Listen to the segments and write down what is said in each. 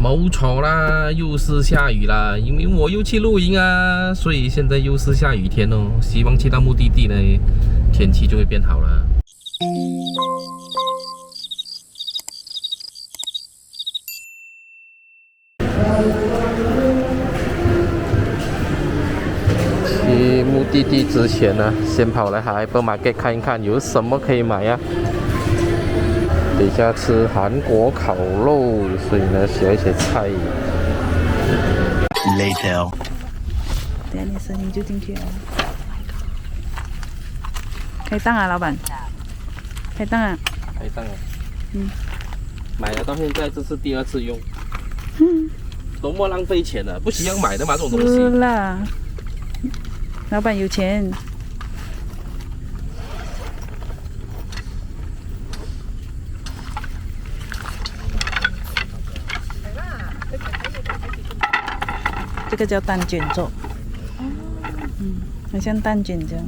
冇错啦，又是下雨啦，因为我又去露营啊，所以现在又是下雨天哦。希望去到目的地呢，天气就会变好了。去目的地之前呢，先跑来hypermarket 看一看有什么可以买啊。等一下吃韩国烤肉，所以呢需要一些菜。Later。等下你声音就进去了。开档啊，老板！开档啊！开档啊！买了到现在这是第2次用。多么浪费钱啊！不需要买的嘛，这种东西。是啦，老板有钱。这个叫蛋卷肉，很像蛋卷这样。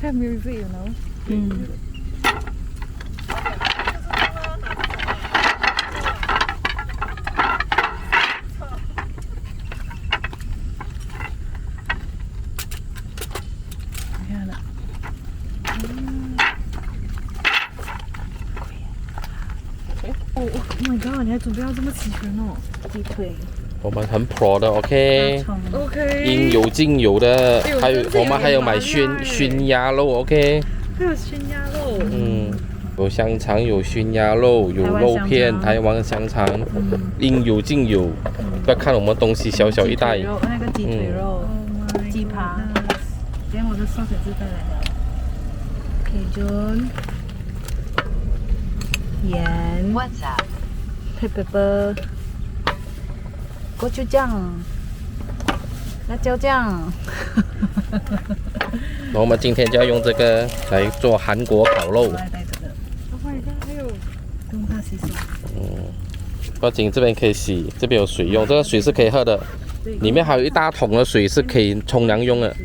Have music, you know. 看了。Oh my god！ 你还准备要这么齐全哦？鸡腿。我们很 pro 的 ，OK。OK。应有尽有的，还有我们还有买熏鸭肉 ，OK。还有熏鸭肉。有香肠，有熏鸭肉，有肉片，台湾香肠，应有尽有。不要看我们东西小小一袋。那个鸡腿肉，鸡扒。连我的烧水汁带来了。Cajun。盐。pepper。gochujang酱。辣椒酱。那我们今天就要用这个来做韩国烤肉。Oh my god！ 还有。不用怕洗手。不仅这边可以洗，这边有水用，这个水是可以喝的。里面还有一大桶的水是可以冲凉用的。里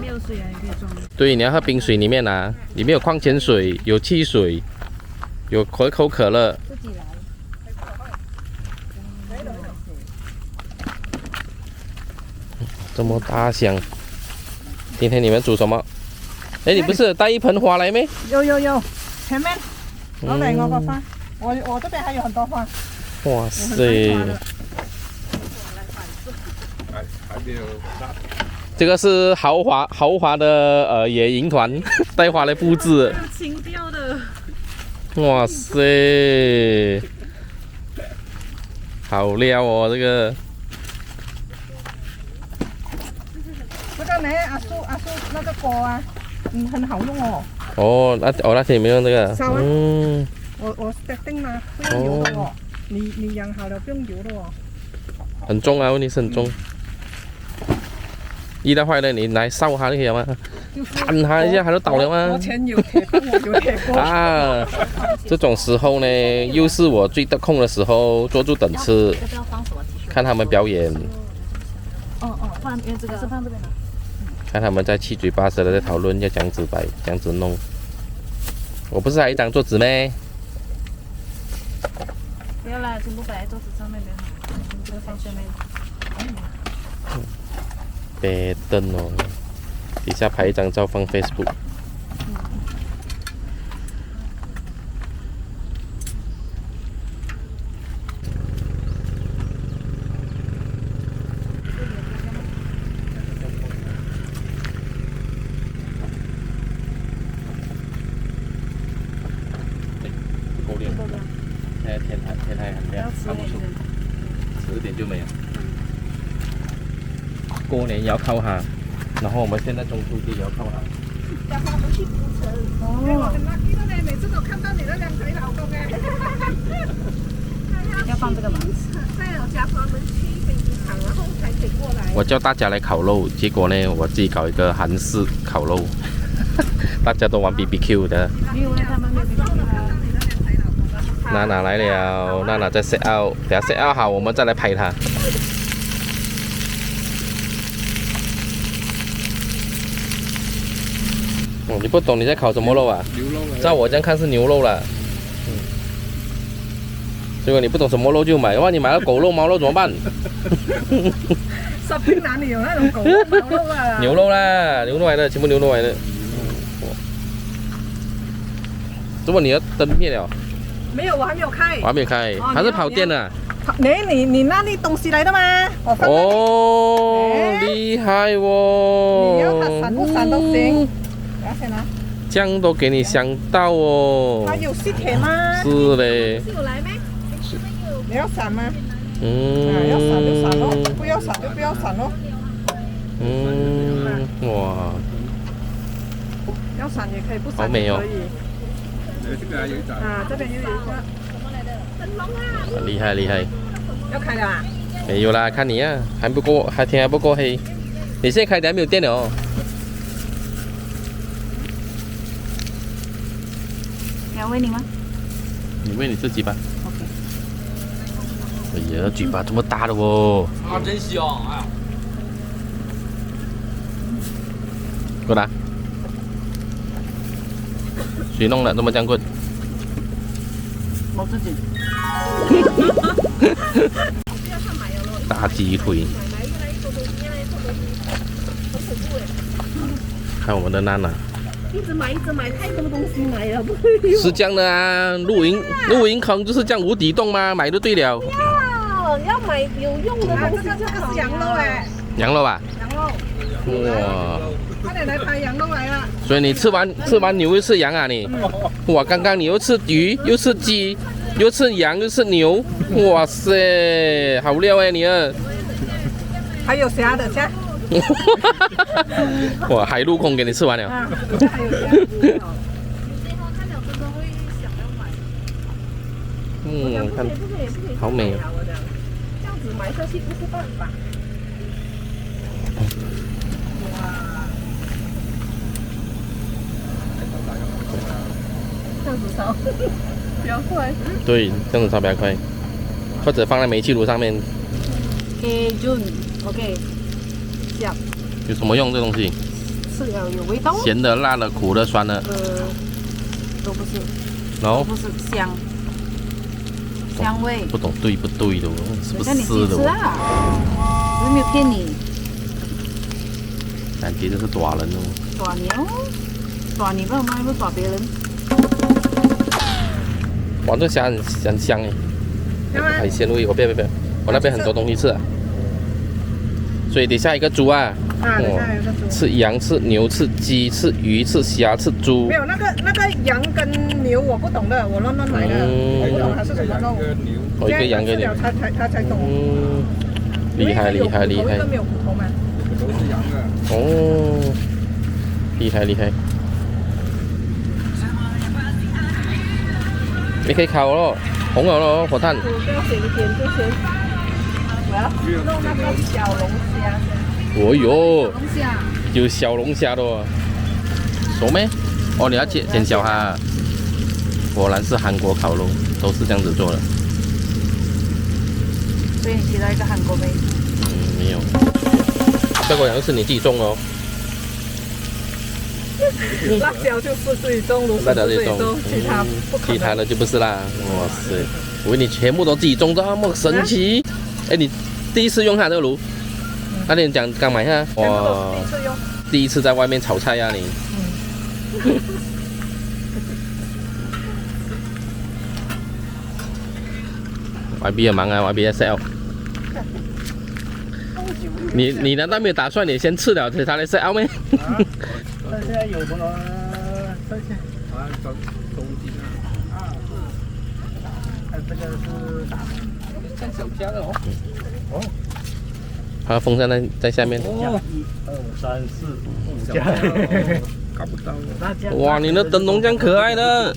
面有水啊，你可以装。对，你要喝冰水里面啊，里面有矿泉水，有汽水，有可口可乐。自己来。这么大箱，今天你们煮什么？哎，你不是带一盆花来没？有，前面攞嚟我個花，我這邊還有很多花。哇塞！这个是豪华的野营团带花来布置。情调的。哇塞！好料哦，这个。這個呢，阿叔那個鍋啊，很好用哦。哦，那天你们用这个。燒啊。我 setting 嘛，不用油的哦。你養好了不用油的哦。很重啊，问题是很重。遇到坏了，你来燒它就可以了嗎？按它一下，它就倒了嗎？我前有鐵鍋，我有鐵鍋。啊，这种时候呢，又是我最得空的时候，坐住等吃，看他们表演。放因为这个是放这边的。看他们在七嘴八舌的在讨论要这样子摆，这样子弄。我不是还一张桌子咩？不要啦，全部摆在桌子上面就好，这个放下面。白灯哦，底下拍一张照放 Facebook。够亮，天还很亮，看不出，迟点就没有。过年也要靠它，然后我们现在中秋节也要靠它。要放回去铺车。我很 lucky 的呢，每次都看到你的两腿老公哎。要放这个吗？在我家专门去飞机场，然后才可以过来。我叫大家来烤肉，结果呢，我自己搞一个韩式烤肉，大家都玩 BBQ 的。没有，他们没有 BBQ 啊。娜娜来了，娜娜在 set out， 等下 set out 好，我们再来拍她。你不懂你在烤什么肉啊？牛肉。照我这样看是牛肉了。结果你不懂什么肉就买，哇，你买了狗肉、猫肉怎么办？ shopping 哪里有那种狗肉、毛肉啊？牛肉啦，牛肉来的，全部牛肉来的。怎么你的灯灭了？没有，我还没有开我。还没开，还是跑电的、啊。你那里东西来的吗？我放在哦，哎厉害哦！你要它闪不闪都行。等下先拿。这样都给你想到哦。它有吸铁吗？是嘞。有来没？你要闪吗？嗯。要闪就闪咯，不要闪就不要闪咯。嗯，哇，要闪也可以，不好美哦闪也可以。啊，这边又有一个。厉害厉害。要开了啊？没有啦，看你啊，还不够，天还不够黑。你现在开的还没有电了哦。要喂你吗？你喂你自己吧。 OK。哎呀，嘴巴这么大的哦。啊，真香！哎呀，给我拿。谁弄的这么僵棍？我自己。大鸡腿。看我们的娜娜。 一直买，太多东西买了，不可以。是这样的啊，露营坑就是这样无底洞吗？买就对了。要买有用的啊，东西。这个是羊肉哎，羊肉啊？羊肉。哇！快点来拍羊肉来了。所以你吃完牛又吃羊啊你？哇，刚刚你又吃鱼又吃鸡又吃羊又吃牛，哇塞，好料哎你啊！还有虾的虾。哇，海陆空给你吃完了。啊，还有虾。嗯，看，好美哦。这样子买下去不是办法。这样子烧，比较快。对，这样子烧比较快，或者放在煤气炉上面。OK，香，有什么用？这东西？吃了有味道。咸的、辣的、苦的、酸的，都不是，然后不是香，香味。不懂对不对的哦，是不等下你自己吃是的哦？啊，我又没有骗你。感觉这是抓人哦。抓你哦，抓你爸妈又不抓别人。哇，这虾很香哎，海鲜味。我不要，我那边很多东西吃啊。所以底下一个猪啊，啊，等下有个猪。吃羊、吃牛、吃鸡、吃鱼、吃虾、吃猪没。有那个羊跟牛我不懂的，我乱买的，我不懂它是什么肉。哦，一个羊跟牛。他才懂。嗯，厉害厉害厉害一个。没有骨头吗？都是羊的。哦，厉害厉害。你可以烤咯，红了咯，火炭。不要选一点就选。我要弄那个小龙虾。哦哟，龙虾。有小龙虾的哦。熟没？哦，你要剪小哈。果然是韩国烤肉，都是这样子做的。所以你提到一个韩国妹。嗯，没有。这个好像是你自己种的哦。辣椒就是自己种，辣椒自己种，其他不可能。其他的就不是啦。哇塞，我以为你全部都自己种，这么神奇。哎，你第一次用它这个炉？那你刚买下？哇，第一次在外面炒菜呀你。YB 也忙啊，YB 在 sell。你难道没有打算你先吃了他来 sell 咩？现在有什么？这些啊，中筋啊，这个是大，像小家的哦。哦，它风扇在下面。哦，1、2、3、4、5家，搞不到了。哇，你的灯笼这样可爱的。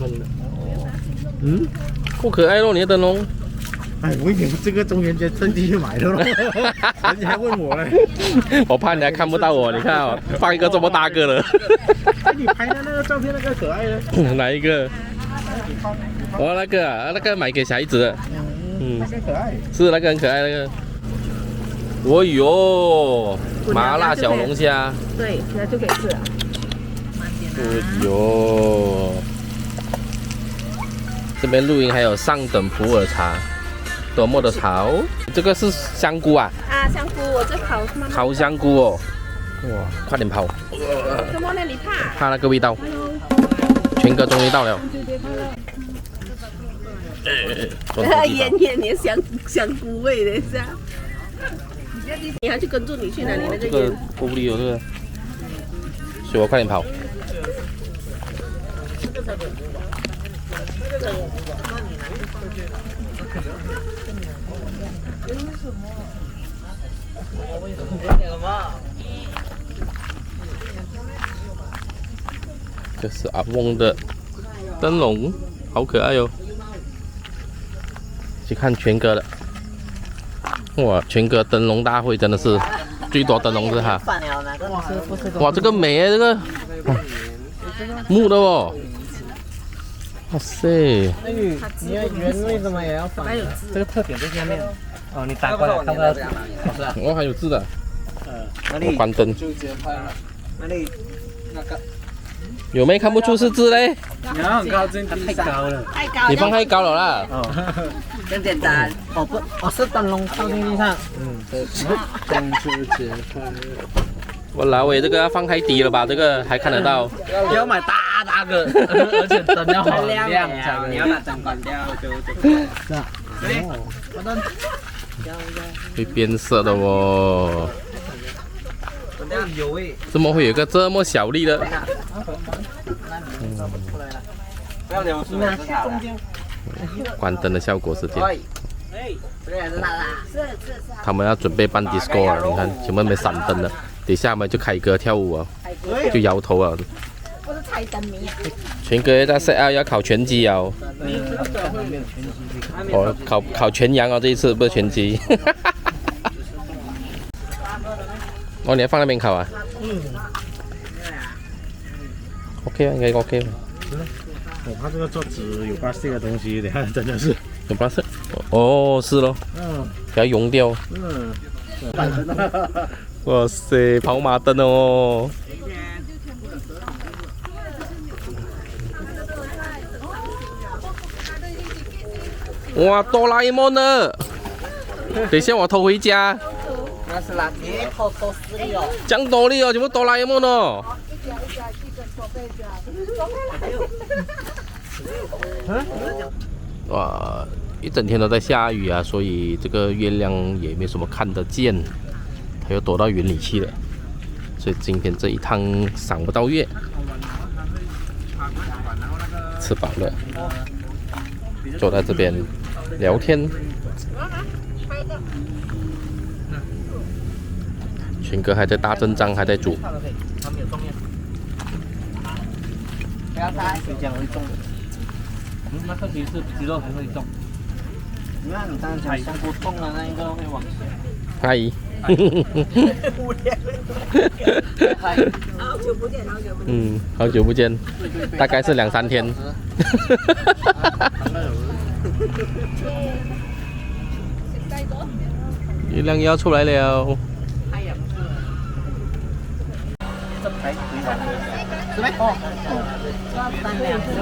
嗯，不可爱咯，你的灯笼。哎，我以为这个中元节趁机去买的咯，人家还问我嘞。我怕你还看不到我，你看哦，放一个这么大个的。哎，你拍的那个照片那个可爱的。哪一个？哦，那个啊，那个买给小孩子的。嗯，那个可爱。是那个很可爱那个。哦哟，麻辣小龙虾。对，那就可以吃了。哦哟，这边露营还有上等普洱茶。多么的潮！这个是香菇啊，啊，香菇，我这烤妈妈。烤香菇哦，哇，快点跑，什么呢？你怕？怕那个味道。全哥终于到了。腌你香菇味的是啊。你还去跟住你去哪里那这个个腌？玻璃有这个，所以我快点跑。这是阿翁的灯笼，好可爱哟、去看全哥的，哇，全哥灯笼大会真的是最多灯笼是哈。哇，这个美哎，这个木的哦。哇塞！那你要圆为什么也要反？这个特点在下面。哦，你打过来看不到。哦，还有字的。哪我关灯。哪里？那个。有没看不出是字嘞？你要很高，真的太高了。太高。你放太高了啦。哦。真简单。哦不，我是灯笼靠近地上。中秋节快乐。我老伟这个要放太低了吧？这个还看得到。要买大个，而且灯要很亮才可以。你要把灯关掉是啊。对。会变色的哦。有味。怎么会有个这么小粒的？不要流失了。关灯的效果是这样。这个也是辣的。是。他们要准备办 disco 啊！你看前面没闪灯了，等下们就开歌跳舞啊，就摇头啊。我是猜灯谜。全哥在 set 要烤全鸡啊！哦，烤全羊哦，这一次不是全鸡。哦，你要放那边烤啊？OK 啊，应该 OK 吧。它这个做纸有plastic的东西，你看真的是有plastic。哦，是咯。不要溶掉。哇塞，跑马灯哦。哇，哆啦 A 梦的。等一下我偷回家。那是垃圾，偷死你哦！讲多哩哦，全部哆啦 A 梦哦。哇，一整天都在下雨啊，所以这个月亮也没什么看得见，它又躲到云里去了。所以今天这一趟赏不到月，吃饱了，坐在这边聊天。全哥还在大阵仗，还在煮。不要猜，水饺会重。那特别是鸡肉还会重。那你刚才香菇重了，那应该会往下。阿姨。好久不见，好久不见。嗯，好久不见，大概是2、3天。月亮要出来了。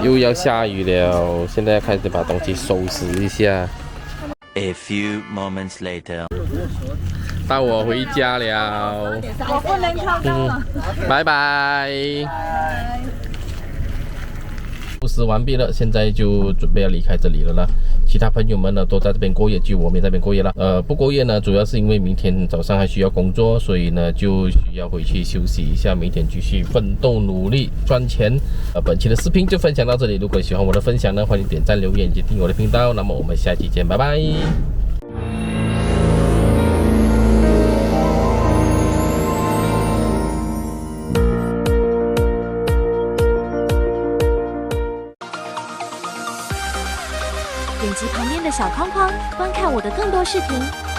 又要下雨了，现在开始把东西收拾一下。A few moments later. 到我回家了，我不能靠到了。拜拜。布施完毕了，现在就准备要离开这里了啦。其他朋友们呢都在这边过夜，就我没在这边过夜了。不过夜呢，主要是因为明天早上还需要工作，所以呢就需要回去休息一下，明天继续奋斗努力赚钱。本期的视频就分享到这里，如果喜欢我的分享呢，欢迎点赞留言以及订阅我的频道。那么我们下期见，拜拜。点击旁边的小框框，观看我的更多视频。